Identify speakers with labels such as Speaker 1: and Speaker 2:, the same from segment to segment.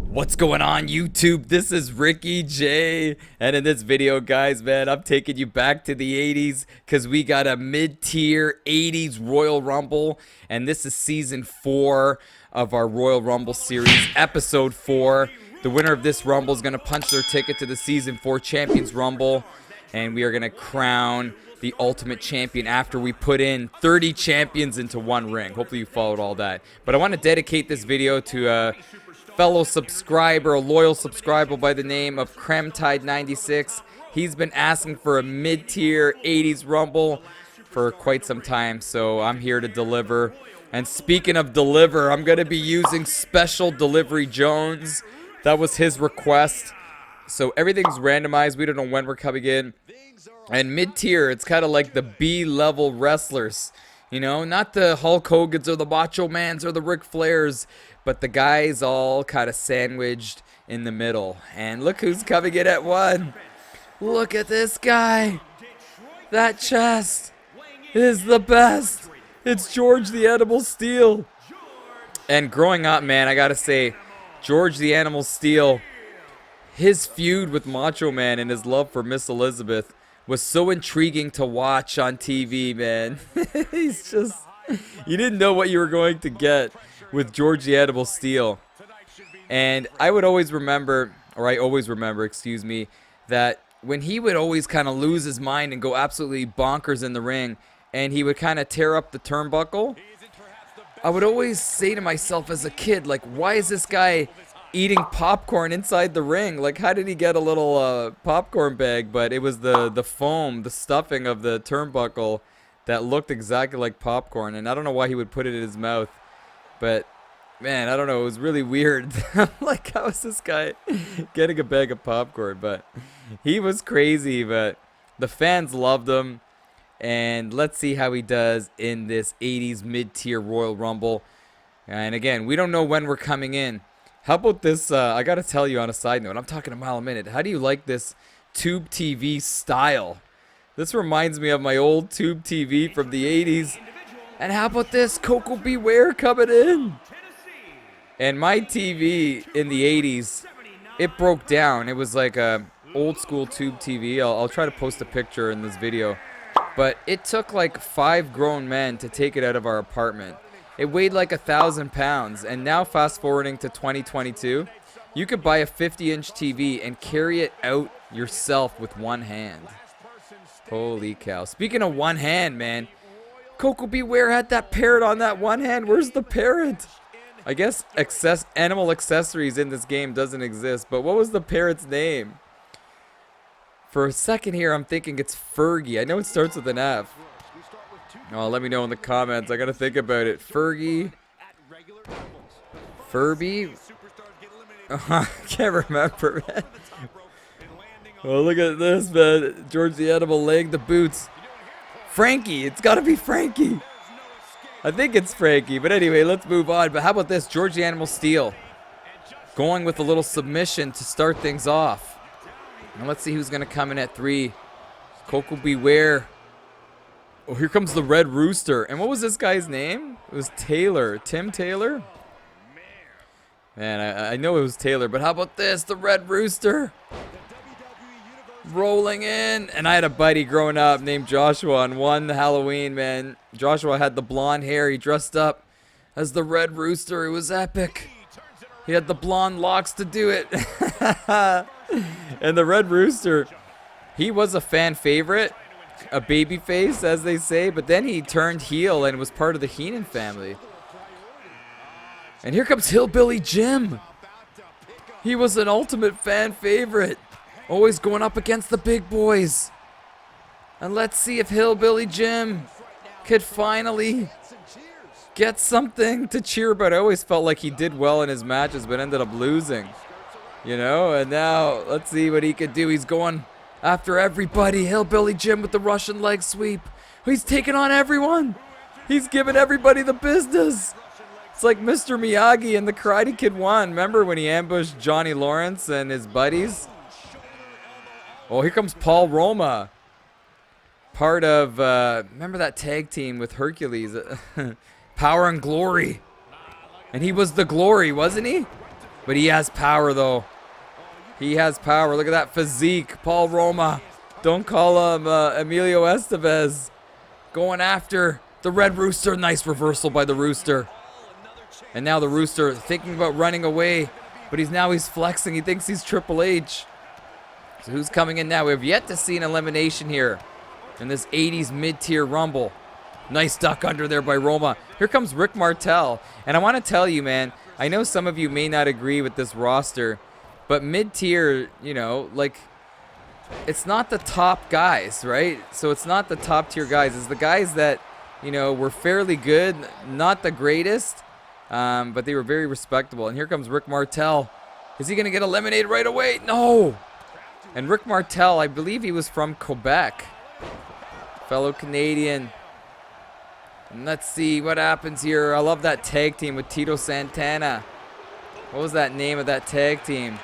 Speaker 1: What's going on, YouTube? This is Ricky J, and in this video, guys, man, I'm taking you back to the 80s because we got a mid-tier 80s Royal Rumble, and this is season 4 of our Royal Rumble series, episode 4. The winner of this Rumble is going to punch their ticket to the season 4 Champions Rumble, and we are going to crown the ultimate champion after we put in 30 champions into one ring. Hopefully you followed all that. But I want to dedicate this video to fellow subscriber, a loyal subscriber by the name of Kremtide96. He's been asking for a mid-tier 80s Rumble for quite some time, so I'm here to deliver. And speaking of deliver, I'm going to be using Special Delivery Jones. That was his request. So everything's randomized. We don't know when we're coming in. And mid-tier, it's kind of like the B-level wrestlers. You know, not the Hulk Hogans or the Macho Mans or the Ric Flairs, but the guys all kind of sandwiched in the middle. And look who's coming in at 1. Look at this guy. That chest is the best. It's George the Animal Steele. And growing up, man, I gotta say, George the Animal Steele, his feud with Macho Man and his love for Miss Elizabeth was so intriguing to watch on TV, man. He's just, you didn't know what you were going to get with George the Animal Steele. And I would always remember, or I always remember, excuse me, that when he would always kind of lose his mind and go absolutely bonkers in the ring, and he would kind of tear up the turnbuckle, I would always say to myself as a kid, like, why is this guy eating popcorn inside the ring? Like, how did he get a little popcorn bag? But it was the foam, the stuffing of the turnbuckle that looked exactly like popcorn, and I don't know why he would put it in his mouth, but man, I don't know, it was really weird. Like, how is this guy getting a bag of popcorn? But he was crazy, but the fans loved him. And let's see how he does in this 80s mid-tier Royal Rumble. And again, we don't know when we're coming in. How about this? I got to tell you on a side note, I'm talking a mile a minute. How do you like this tube TV style? This reminds me of my old tube TV from the 80s. And how about this? Koko Bware coming in. And my TV in the 80s, it broke down. It was like a old school tube TV. I'll try to post a picture in this video. But it took like 5 grown men to take it out of our apartment. It weighed like 1,000 pounds, and now fast forwarding to 2022, you could buy a 50-inch TV and carry it out yourself with one hand. Holy cow. Speaking of one hand, man, Koko Bware had that parrot on that one hand. Where's the parrot? I guess animal accessories in this game doesn't exist, but what was the parrot's name? For a second here, I'm thinking it's Fergie. I know it starts with an F. Oh, let me know in the comments. I gotta think about it. Fergie. Furby? Oh, I can't remember, man. Oh, look at this, man. George the Animal laying the boots. Frankie. It's gotta be Frankie. I think it's Frankie. But anyway, let's move on. But how about this? George the Animal Steele going with a little submission to start things off. And let's see who's gonna come in at 3. Koko Bware. Oh, here comes the Red Rooster. And what was this guy's name? It was Taylor. Tim Taylor? Man, I know it was Taylor, but how about this? The Red Rooster. Rolling in. And I had a buddy growing up named Joshua on one Halloween, man. Joshua had the blonde hair. He dressed up as the Red Rooster. It was epic. He had the blonde locks to do it. And the Red Rooster, he was a fan favorite. A baby face, as they say, but then he turned heel and was part of the Heenan family. And here comes Hillbilly Jim. He was an ultimate fan favorite, always going up against the big boys. And let's see if Hillbilly Jim could finally get something to cheer about. I always felt like he did well in his matches, but ended up losing. You know, and now let's see what he could do. He's going after everybody. Hillbilly Jim with the Russian leg sweep. He's taking on everyone. He's giving everybody the business. It's like Mr. Miyagi in the Karate Kid 1. Remember when he ambushed Johnny Lawrence and his buddies? Oh, here comes Paul Roma. Part of, remember that tag team with Hercules? Power and Glory. And he was the Glory, wasn't he? But he has power, though. He has power. Look at that physique. Paul Roma. Don't call him Emilio Estevez. Going after the red rooster. Nice reversal by the rooster. And now the rooster thinking about running away. But he's flexing. He thinks he's Triple H. So who's coming in now? We have yet to see an elimination here in this 80s mid-tier rumble. Nice duck under there by Roma. Here comes Rick Martel. And I want to tell you, man, I know some of you may not agree with this roster, but mid-tier, you know, like, it's not the top guys, right? So it's not the top tier guys. It's the guys that, you know, were fairly good, not the greatest, but they were very respectable. And here comes Rick Martel. Is he going to get eliminated right away? No! And Rick Martel, I believe he was from Quebec. Fellow Canadian. And let's see what happens here. I love that tag team with Tito Santana. What was that name of that tag team?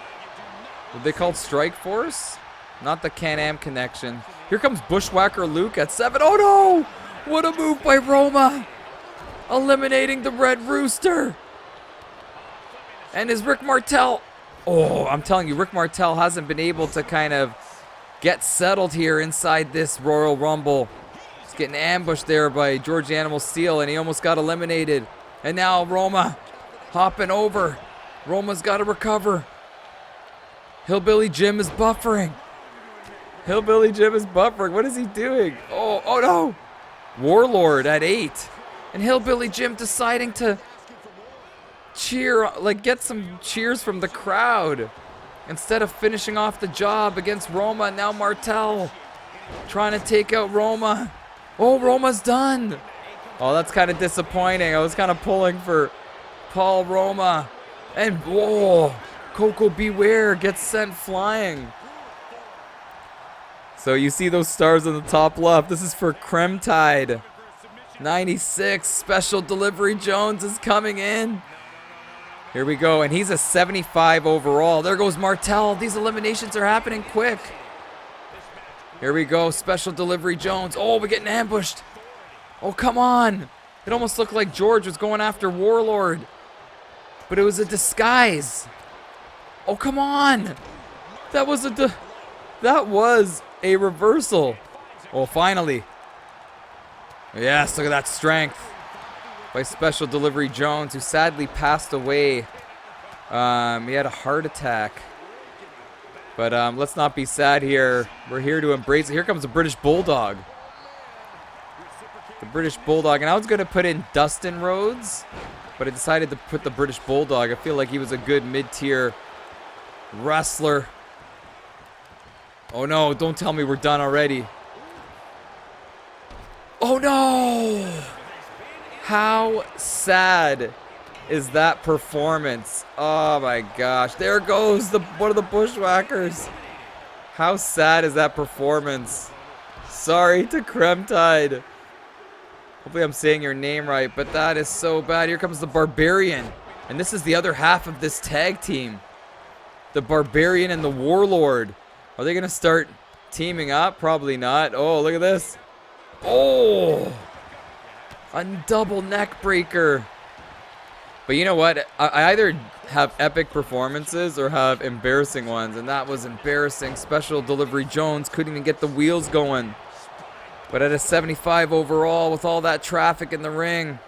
Speaker 1: Were they called Strike Force? Not the Can-Am Connection. Here comes Bushwhacker Luke at 7. Oh no! What a move by Roma! Eliminating the Red Rooster. And is Rick Martel... Oh, I'm telling you, Rick Martel hasn't been able to kind of get settled here inside this Royal Rumble. He's getting ambushed there by George the Animal Steele, and he almost got eliminated. And now Roma hopping over. Roma's got to recover. Hillbilly Jim is buffering. Hillbilly Jim is buffering. What is he doing? Oh no. Warlord at 8. And Hillbilly Jim deciding to cheer, like get some cheers from the crowd instead of finishing off the job against Roma. Now Martel trying to take out Roma. Oh, Roma's done. Oh, that's kind of disappointing. I was kind of pulling for Paul Roma. And whoa, Koko Bware gets sent flying. So you see those stars on the top left. This is for Creme Tide. 96, Special Delivery Jones is coming in. Here we go, and he's a 75 overall. There goes Martel. These eliminations are happening quick. Here we go, Special Delivery Jones. Oh, we're getting ambushed. Oh, come on. It almost looked like George was going after Warlord, but it was a disguise. Oh, come on. That was a reversal. Oh, finally. Yes, look at that strength by Special Delivery Jones, who sadly passed away. He had a heart attack. But let's not be sad here. We're here to embrace it. Here comes the British Bulldog. The British Bulldog. And I was going to put in Dustin Rhodes, but I decided to put the British Bulldog. I feel like he was a good mid-tier wrestler. Oh no, don't tell me we're done already. Oh no! How sad is that performance? Oh my gosh. There goes one of the Bushwhackers. How sad is that performance? Sorry to Creme Tide. Hopefully I'm saying your name right, but that is so bad. Here comes the Barbarian. And this is the other half of this tag team. The Barbarian and the Warlord. Are they going to start teaming up? Probably not. Oh, look at this. Oh! A double neck breaker. But you know what? I either have epic performances or have embarrassing ones. And that was embarrassing. Special Delivery Jones couldn't even get the wheels going. But at a 75 overall with all that traffic in the ring,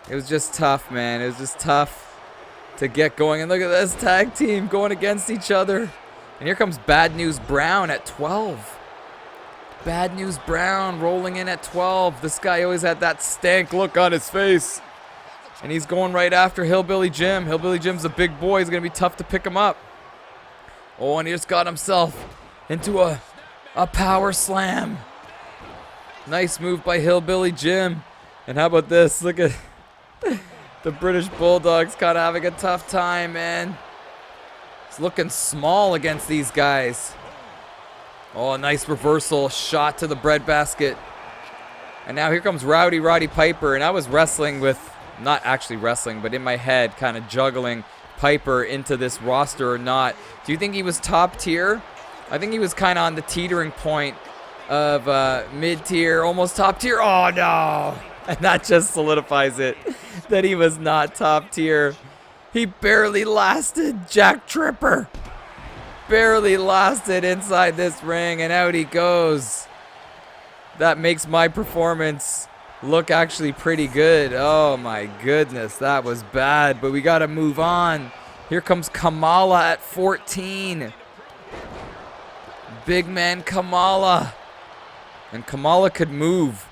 Speaker 1: it was just tough, man. It was just tough to get going. And look at this tag team going against each other. And here comes Bad News Brown at 12. Bad News Brown rolling in at 12. This guy always had that stank look on his face. And he's going right after Hillbilly Jim. Hillbilly Jim's a big boy. He's going to be tough to pick him up. Oh, and he just got himself into a power slam. Nice move by Hillbilly Jim. And how about this? Look at the British Bulldog's kind of having a tough time, man. It's looking small against these guys. Oh, a nice reversal shot to the breadbasket. And now here comes Roddy Piper. And I was wrestling with, not actually wrestling, but in my head, kind of juggling Piper into this roster or not. Do you think he was top tier? I think he was kind of on the teetering point of mid-tier, almost top tier. Oh, no. And that just solidifies it, that he was not top tier. He barely lasted. Jack Tripper. Barely lasted inside this ring, and out he goes. That makes my performance look actually pretty good. Oh my goodness, that was bad, but we gotta move on. Here comes Kamala at 14. Big man Kamala. And Kamala could move.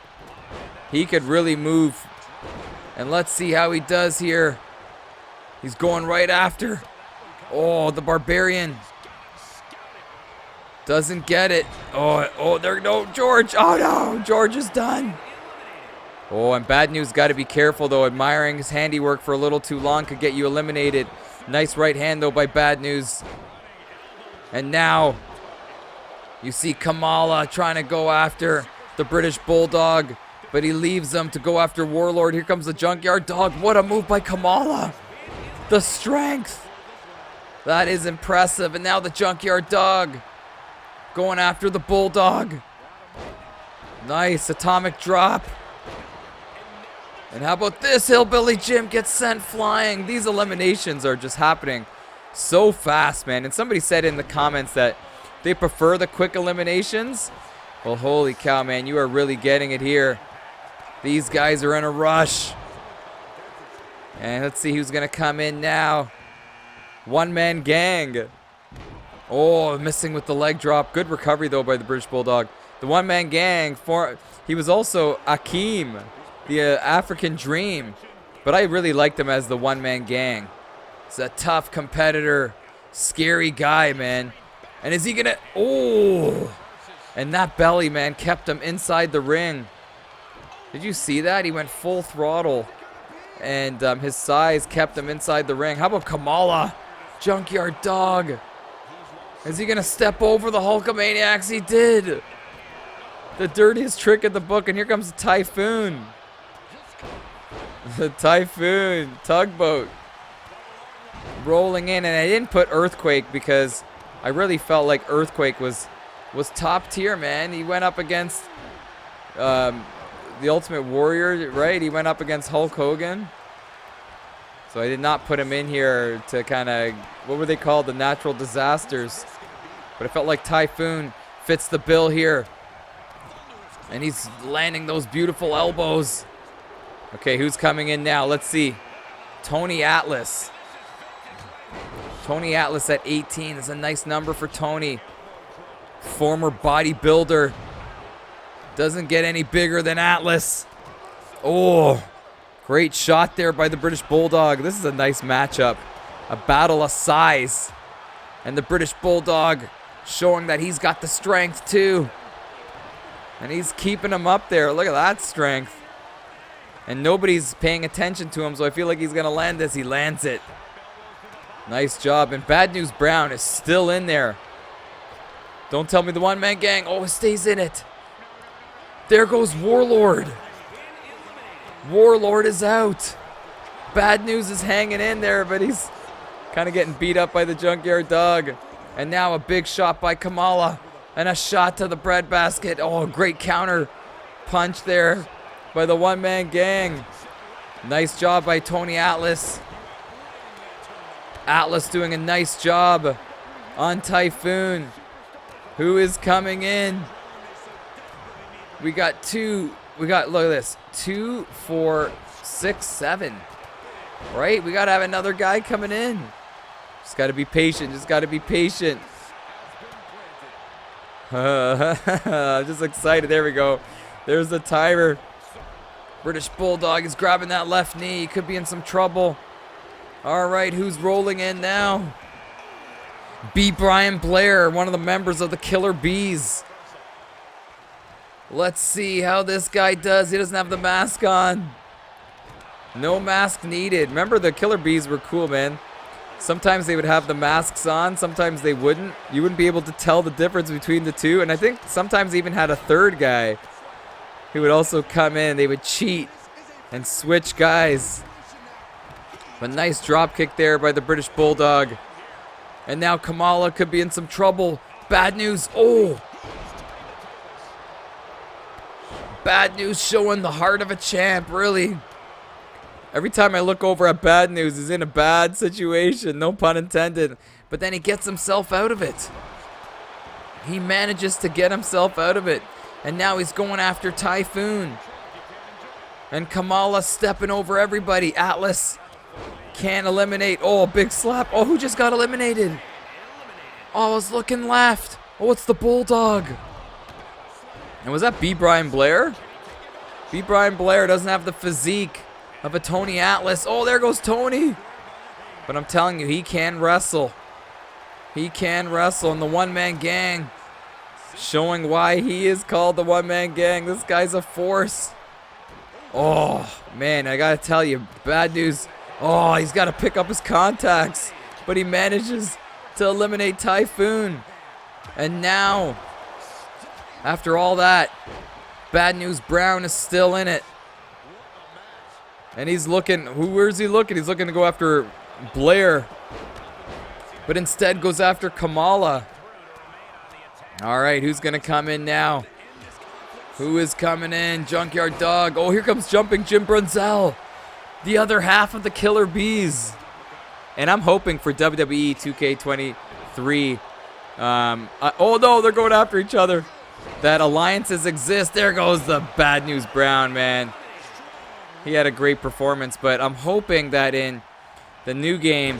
Speaker 1: He could really move. And let's see how he does here. He's going right after. Oh, the barbarian. Doesn't get it. Oh, there, no, George. Oh no, George is done. Oh, and Bad News got to be careful though. Admiring his handiwork for a little too long could get you eliminated. Nice right hand though by Bad News. And now you see Kamala trying to go after the British Bulldog, but he leaves them to go after Warlord. Here comes the Junkyard Dog. What a move by Kamala. The strength. That is impressive. And now the Junkyard Dog going after the Bulldog. Nice atomic drop. And how about this? Hillbilly Jim gets sent flying. These eliminations are just happening so fast, man. And somebody said in the comments that they prefer the quick eliminations. Well, holy cow, man. You are really getting it here. These guys are in a rush. And let's see who's going to come in now. One-man gang. Oh, missing with the leg drop. Good recovery, though, by the British Bulldog. The one-man gang, he was also Akeem, the African Dream. But I really liked him as the one-man gang. He's a tough competitor. Scary guy, man. And is he going to... Oh! And that belly, man, kept him inside the ring. Did you see that? He went full throttle. And his size kept him inside the ring. How about Kamala? Junkyard Dog. Is he going to step over the Hulkamaniacs? He did. The dirtiest trick in the book. And here comes the Typhoon. The Typhoon tugboat. Rolling in. And I didn't put Earthquake because I really felt like Earthquake was top tier, man. He went up against the Ultimate Warrior, right? He went up against Hulk Hogan. So I did not put him in here to kind of, what were they called? The natural disasters. But I felt like Typhoon fits the bill here. And he's landing those beautiful elbows. Okay, who's coming in now? Let's see. Tony Atlas. Tony Atlas at 18 is a nice number for Tony. Former bodybuilder. Doesn't get any bigger than Atlas. Oh, great shot there by the British Bulldog. This is a nice matchup. A battle of size. And the British Bulldog showing that he's got the strength too. And he's keeping him up there. Look at that strength. And nobody's paying attention to him, so I feel like he's going to land this. He lands it. Nice job. And Bad News Brown is still in there. Don't tell me the one-man gang. Oh, it stays in it. There goes Warlord. Warlord is out. Bad News is hanging in there, but he's kind of getting beat up by the Junkyard Dog. And now a big shot by Kamala. And a shot to the breadbasket. Oh, great counter punch there by the one-man gang. Nice job by Tony Atlas. Atlas doing a nice job on Typhoon. Who is coming in? We got look at this. 2, 4, 6, 7. Right? We got to have another guy coming in. Just got to be patient. Just got to be patient. I'm just excited. There we go. There's the timer. British Bulldog is grabbing that left knee. He could be in some trouble. All right, who's rolling in now? B. Brian Blair, one of the members of the Killer Bees. Let's see how this guy does. He doesn't have the mask on. No mask needed. Remember, the Killer Bees were cool, man. Sometimes they would have the masks on. Sometimes they wouldn't. You wouldn't be able to tell the difference between the two. And I think sometimes they even had a third guy who would also come in. They would cheat and switch guys. But nice drop kick there by the British Bulldog. And now Kamala could be in some trouble. Bad News. Oh. Bad News showing the heart of a champ, really. Every time I look over at Bad News, he's in a bad situation, no pun intended. But then he gets himself out of it. He manages to get himself out of it. And now he's going after Typhoon. And Kamala stepping over everybody. Atlas can't eliminate. Oh, big slap. Oh, who just got eliminated? Oh, I was looking left. Oh, it's the Bulldog. And was that Blair? Blair doesn't have the physique of a Tony Atlas. Oh, there goes Tony. But I'm telling you, he can wrestle. He can wrestle in the one-man gang. Showing why he is called the one-man gang. This guy's a force. Oh, man, I gotta tell you, Bad News. Oh, he's got to pick up his contacts. But he manages to eliminate Typhoon. And now, after all that, Bad News Brown is still in it. And he's looking, where's he looking? He's looking to go after Blair. But instead goes after Kamala. All right, who's going to come in now? Who is coming in? Junkyard Dog. Oh, here comes Jumping Jim Brunzel. The other half of the Killer Bees. And I'm hoping for WWE 2K23. Oh, no, they're going after each other. That alliances exist. There goes the Bad News Brown, man. He had a great performance, but I'm hoping that in the new game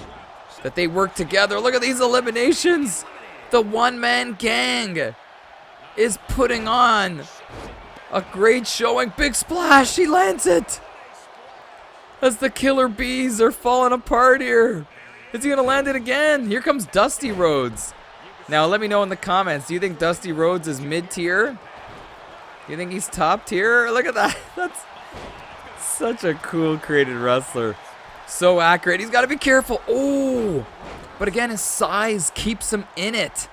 Speaker 1: that they work together. Look at these eliminations. The one-man gang is putting on a great showing. Big splash. He lands it. As the Killer Bees are falling apart here. Is he going to land it again? Here comes Dusty Rhodes. Now, let me know in the comments. Do you think Dusty Rhodes is mid-tier? Do you think he's top tier? Look at that. That's such a cool created wrestler. So accurate. He's got to be careful. Oh, but again, his size keeps him in it.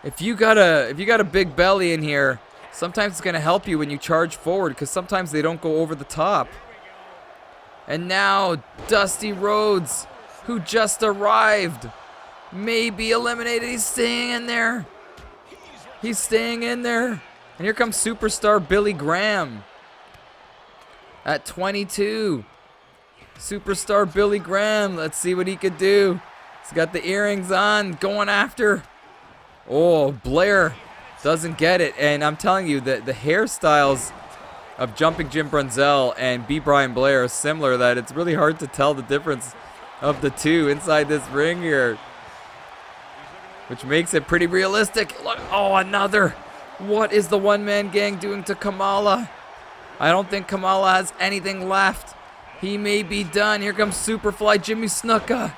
Speaker 1: If you got a big belly in here, sometimes it's going to help you when you charge forward because sometimes they don't go over the top. And now Dusty Rhodes, who just arrived, may be eliminated. He's staying in there. He's staying in there. And here comes superstar Billy Graham at 22. Superstar Billy Graham. Let's see what he could do. He's got the earrings on, going after. Oh, Blair doesn't get it. And I'm telling you that the hairstyles of Jumping Jim Brunzel and Blair are similar, that it's really hard to tell the difference of the two inside this ring here, which makes it pretty realistic. Look, oh, another. What is the one-man gang doing to Kamala? I don't think Kamala has anything left. He may be done. Here comes Superfly Jimmy Snuka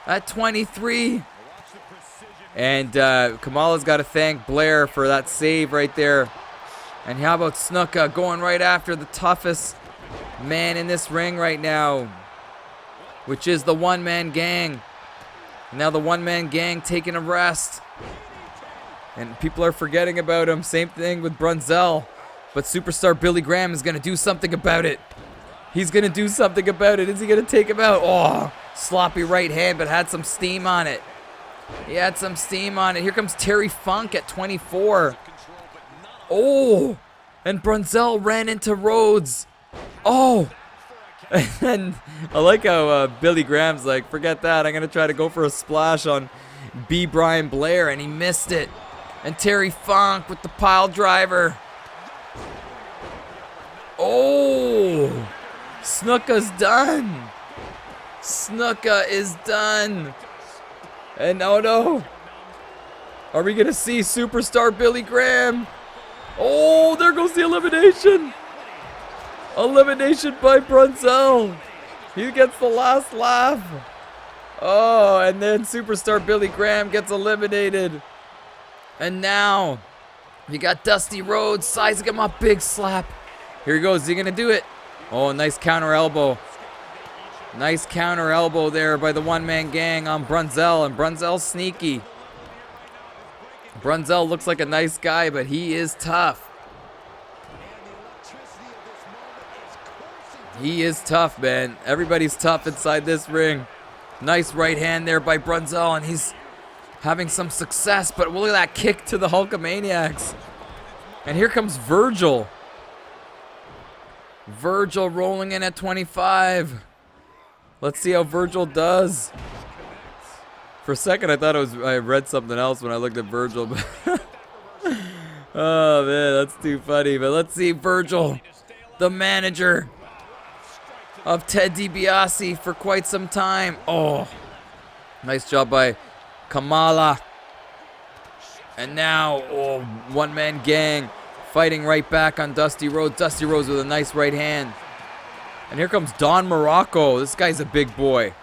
Speaker 1: at 23. And Kamala's got to thank Blair for that save right there. And how about Snuka going right after the toughest man in this ring right now, which is the one-man gang. Now the one-man gang taking a rest. And people are forgetting about him. Same thing with Brunzel. But superstar Billy Graham is going to do something about it. He's going to do something about it. Is he going to take him out? Oh, sloppy right hand, but had some steam on it. He had some steam on it. Here comes Terry Funk at 24. Oh, and Brunzel ran into Rhodes. Oh, and I like how Billy Graham's like, forget that. I'm going to try to go for a splash on Blair, and he missed it. And Terry Funk with the pile driver. Oh, Snuka's done. Snuka is done. And oh no, are we going to see superstar Billy Graham? Oh, there goes the elimination. Elimination by Brunzel. He gets the last laugh. Oh, and then superstar Billy Graham gets eliminated. And now you got Dusty Rhodes sizing him up. Big slap. Here he goes. Is he going to do it? Oh, nice counter elbow. Nice counter elbow there by the one-man gang on Brunzel. And Brunzel's sneaky. Brunzel looks like a nice guy, but he is tough. He is tough, man. Everybody's tough inside this ring. Nice right hand there by Brunzel, and he's having some success, but look at that kick to the Hulkamaniacs. And here comes Virgil. Virgil rolling in at 25. Let's see how Virgil does. For a second, I thought I read something else when I looked at Virgil. Oh, man, that's too funny. But let's see Virgil, the manager of Ted DiBiase for quite some time. Oh, nice job by Kamala. And now, oh, one-man gang fighting right back on Dusty Rhodes. Dusty Rhodes with a nice right hand. And here comes Don Muraco. This guy's a big boy.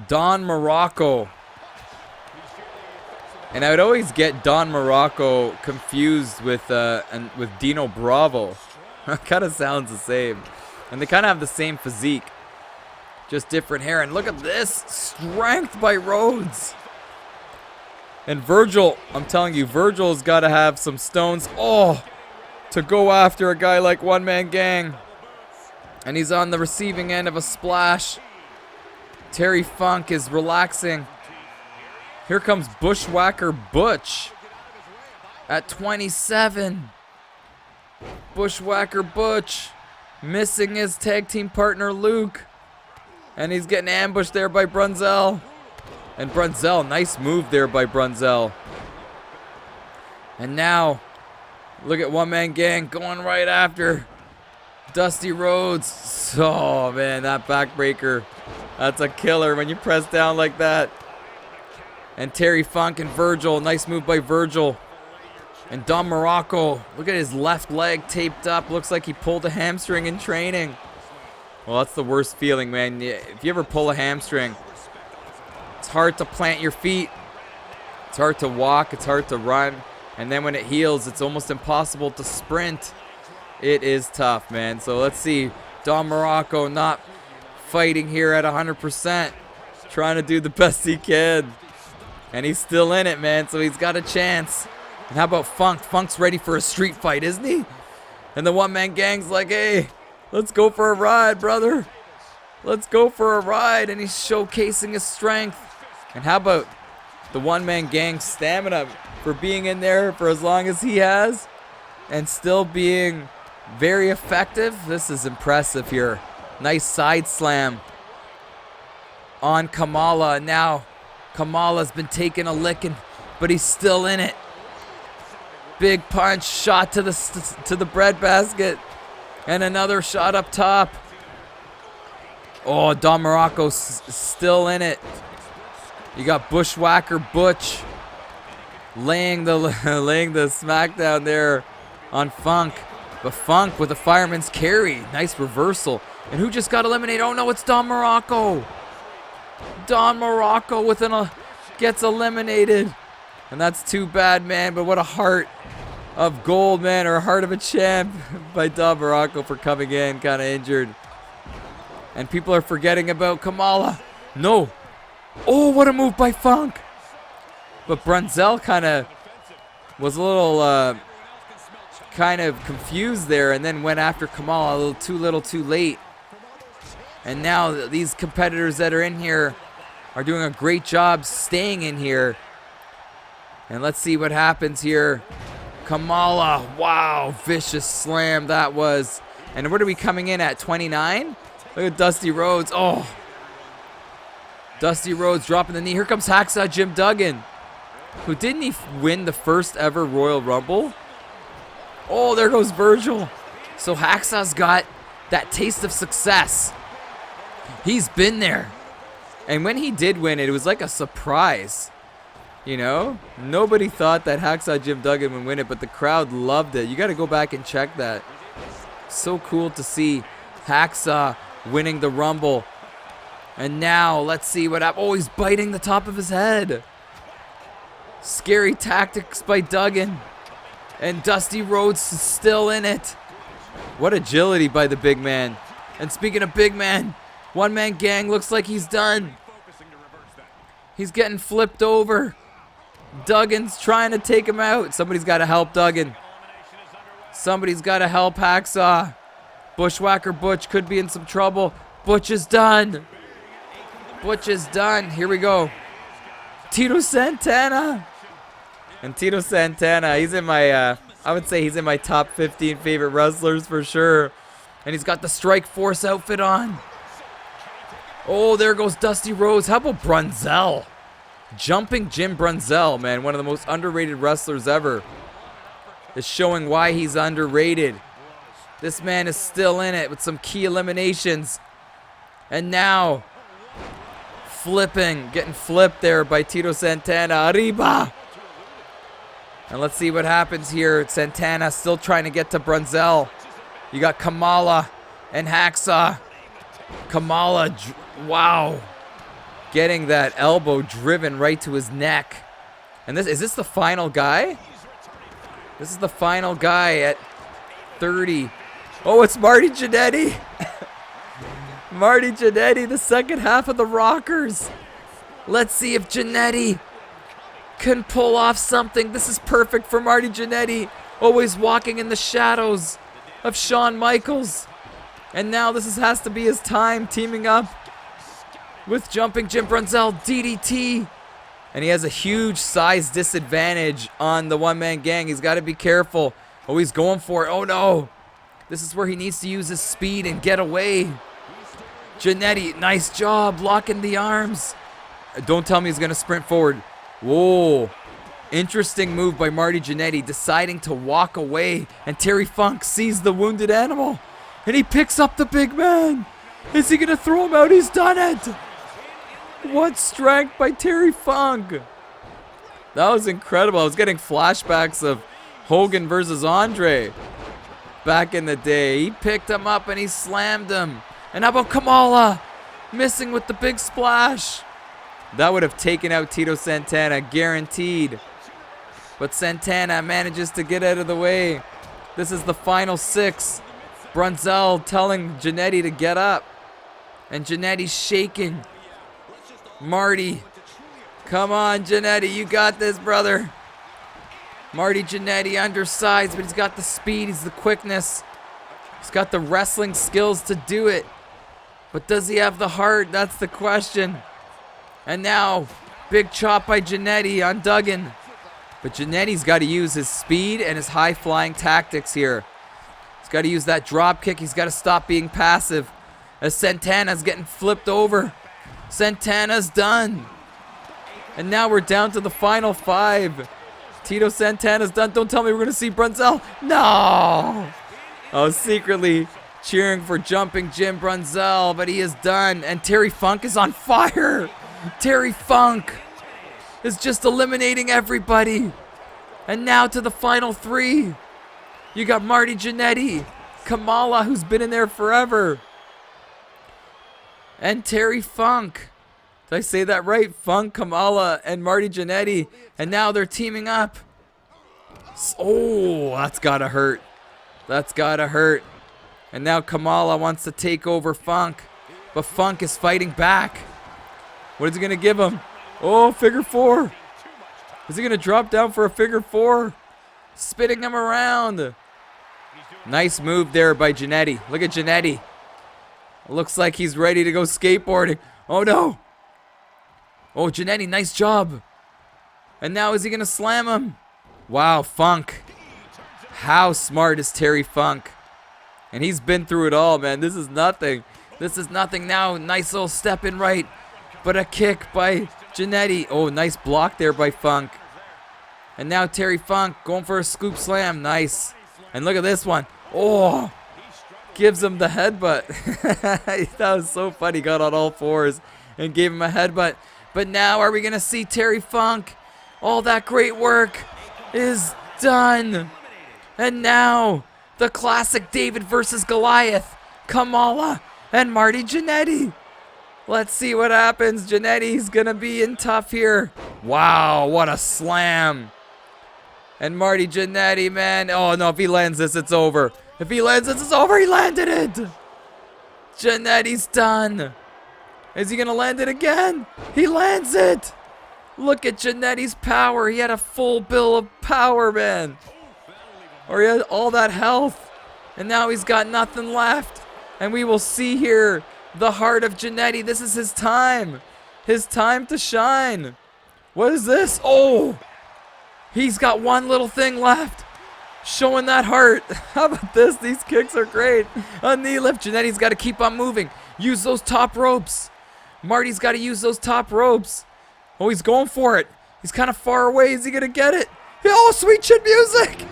Speaker 1: Don Muraco. And I would always get Don Muraco confused with Dino Bravo. Kind of sounds the same. And they kind of have the same physique. Just different hair. And look at this. Strength by Rhodes. And Virgil, I'm telling you, Virgil's got to have some stones. Oh, to go after a guy like One Man Gang. And he's on the receiving end of a splash. Terry Funk is relaxing. Here comes Bushwhacker Butch at 27. Bushwhacker Butch missing his tag team partner Luke. And he's getting ambushed there by Brunzel. And Brunzel, nice move there by Brunzel. And now, look at One Man Gang going right after Dusty Rhodes. Oh man, that backbreaker. That's a killer when you press down like that. And Terry Funk and Virgil, nice move by Virgil. And Don Muraco, look at his left leg taped up. Looks like he pulled a hamstring in training. Well, that's the worst feeling, man. If you ever pull a hamstring, it's hard to plant your feet. It's hard to walk. It's hard to run. And then when it heals, it's almost impossible to sprint. It is tough, man. So let's see. Don Muraco not fighting here at 100%. Trying to do the best he can. And he's still in it, man. So he's got a chance. And how about Funk? Funk's ready for a street fight, isn't he? And the One Man Gang's like, hey, let's go for a ride, brother. Let's go for a ride. And he's showcasing his strength. And how about the One Man Gang stamina for being in there for as long as he has and still being very effective? This is impressive here. Nice side slam on Kamala. Now Kamala's been taking a licking, but he's still in it. Big punch, shot to the breadbasket, and another shot up top. Oh, Don Muraco's still in it. You got Bushwhacker Butch laying the smackdown there on Funk. But Funk with a fireman's carry. Nice reversal. And who just got eliminated? Oh no, it's Don Muraco. Don Muraco gets eliminated. And that's too bad, man. But what a heart of gold, man. Or a heart of a champ by Don Muraco for coming in kind of injured. And people are forgetting about Kamala. No. Oh, what a move by Funk. But Brunzel kind of was a little kind of confused there and then went after Kamala a little too late. And now these competitors that are in here are doing a great job staying in here. And let's see what happens here. Kamala, wow, vicious slam that was. And what are we coming in at, 29? Look at Dusty Rhodes. Oh, Dusty Rhodes dropping the knee. Here comes Hacksaw Jim Duggan. Who didn't he win the first ever Royal Rumble? Oh, there goes Virgil. So Hacksaw's got that taste of success. He's been there. And when he did win it was like a surprise. You know? Nobody thought that Hacksaw Jim Duggan would win it, but the crowd loved it. You got to go back and check that. So cool to see Hacksaw winning the Rumble. And now, let's see what happens. Oh, he's biting the top of his head. Scary tactics by Duggan. And Dusty Rhodes is still in it. What agility by the big man. And speaking of big man, One Man Gang looks like he's done. He's getting flipped over. Duggan's trying to take him out. Somebody's got to help Duggan. Somebody's got to help Hacksaw. Bushwhacker Butch could be in some trouble. Butch is done. Butch is done. Here we go. Tito Santana. And Tito Santana, he's in my, I would say he's in my top 15 favorite wrestlers for sure. And he's got the Strike Force outfit on. Oh, there goes Dusty Rhodes. How about Brunzel? Jumping Jim Brunzel, man. One of the most underrated wrestlers ever. Is showing why he's underrated. This man is still in it with some key eliminations. And now, getting flipped there by Tito Santana. Arriba! And let's see what happens here. Santana still trying to get to Brunzel. You got Kamala and Hawksaw. Kamala, wow. Getting that elbow driven right to his neck. And is this the final guy? This is the final guy at 30. Oh, it's Marty Jannety. Marty Jannety, the second half of the Rockers. Let's see if Jannety can pull off something. This is perfect for Marty Jannety. Always walking in the shadows of Shawn Michaels. And now this has to be his time, teaming up with Jumping Jim Brunzel, DDT. And he has a huge size disadvantage on the one-man gang. He's got to be careful. Oh, he's going for it. Oh, no. This is where he needs to use his speed and get away. Jannety, nice job locking the arms. Don't tell me he's going to sprint forward. Whoa. Interesting move by Marty Jannety, deciding to walk away. And Terry Funk sees the wounded animal. And he picks up the big man. Is he going to throw him out? He's done it. What strength by Terry Funk. That was incredible. I was getting flashbacks of Hogan versus Andre back in the day. He picked him up and he slammed him. And how about Kamala missing with the big splash? That would have taken out Tito Santana, guaranteed. But Santana manages to get out of the way. This is the final 6. Brunzel telling Jannety to get up. And Jannety's shaking. Marty. Come on, Jannety. You got this, brother. Marty Jannety undersized, but he's got the speed. He's the quickness. He's got the wrestling skills to do it. But does he have the heart? That's the question. And now, big chop by Jannety on Duggan. But Jannety's got to use his speed and his high-flying tactics here. He's got to use that drop kick. He's got to stop being passive. As Santana's getting flipped over. Santana's done. And now we're down to the final 5. Tito Santana's done. Don't tell me we're going to see Brunzel. No! I was secretly cheering for Jumping Jim Brunzel, but he is done. And Terry Funk is on fire. Terry Funk is just eliminating everybody. And now to the final 3. You got Marty Jannety, Kamala, who's been in there forever, and Terry Funk. Did I say that right? Funk, Kamala, and Marty Jannety. And now they're teaming up. Oh, that's gotta hurt. That's gotta hurt. And now Kamala wants to take over Funk. But Funk is fighting back. What is he gonna give him? Oh, figure 4. Is he gonna drop down for a figure 4? Spinning him around. Nice move there by Jannety. Look at Jannety. Looks like he's ready to go skateboarding. Oh no. Oh, Jannety, nice job. And now is he going to slam him? Wow, Funk. How smart is Terry Funk? And he's been through it all, man. This is nothing. This is nothing now. Nice little step in right. But a kick by Jannety. Oh, nice block there by Funk. And now Terry Funk going for a scoop slam. Nice. And look at this one. Oh, gives him the headbutt. That was so funny. Got on all 4s and gave him a headbutt. But now are we going to see Terry Funk? All that great work is done. And now the classic David versus Goliath. Kamala and Marty Jannety. Let's see what happens. Jannety's going to be in tough here. Wow, what a slam. And Marty Jannety, man. Oh, no, if he lands this, it's over. If he lands this, it's over. He landed it. Jannety's done. Is he going to land it again? He lands it. Look at Jannety's power. He had a full bill of power, man. Or he had all that health. And now he's got nothing left. And we will see here the heart of Jannety. This is his time. His time to shine. What is this? Oh. He's got one little thing left. Showing that heart. How about this? These kicks are great. A knee lift. Jannety's got to keep on moving. Use those top ropes. Marty's got to use those top ropes. Oh, he's going for it. He's kind of far away. Is he going to get it? Oh, sweet chin music.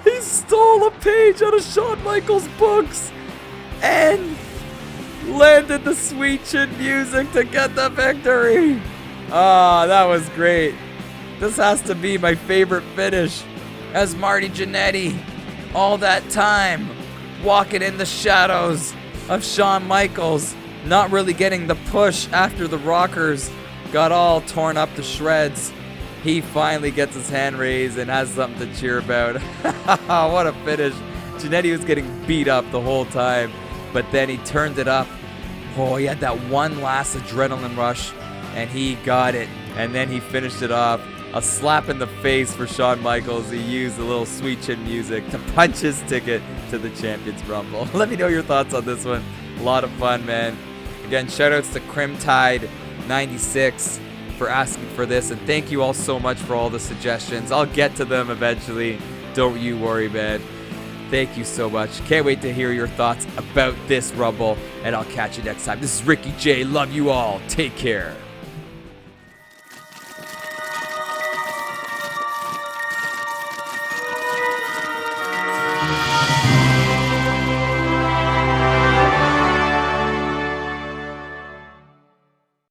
Speaker 1: He stole a page out of Shawn Michaels' books and landed the sweet chin music to get the victory. Ah, that was great. This has to be my favorite finish. As Marty Jannety, all that time, walking in the shadows of Shawn Michaels, not really getting the push after the rockers got all torn up to shreds. He finally gets his hand raised and has something to cheer about. What a finish. Jannety was getting beat up the whole time, but then he turned it up. Oh, he had that one last adrenaline rush, and he got it. And then he finished it off. A slap in the face for Shawn Michaels. He used a little sweet chin music to punch his ticket to the Champions Rumble. Let me know your thoughts on this one. A lot of fun, man. Again, shoutouts to Crimtide96 for asking for this, and thank you all so much for all the suggestions. I'll get to them eventually. Don't you worry, man. Thank you so much. Can't wait to hear your thoughts about this Rumble, and I'll catch you next time. This is Ricky J. Love you all. Take care.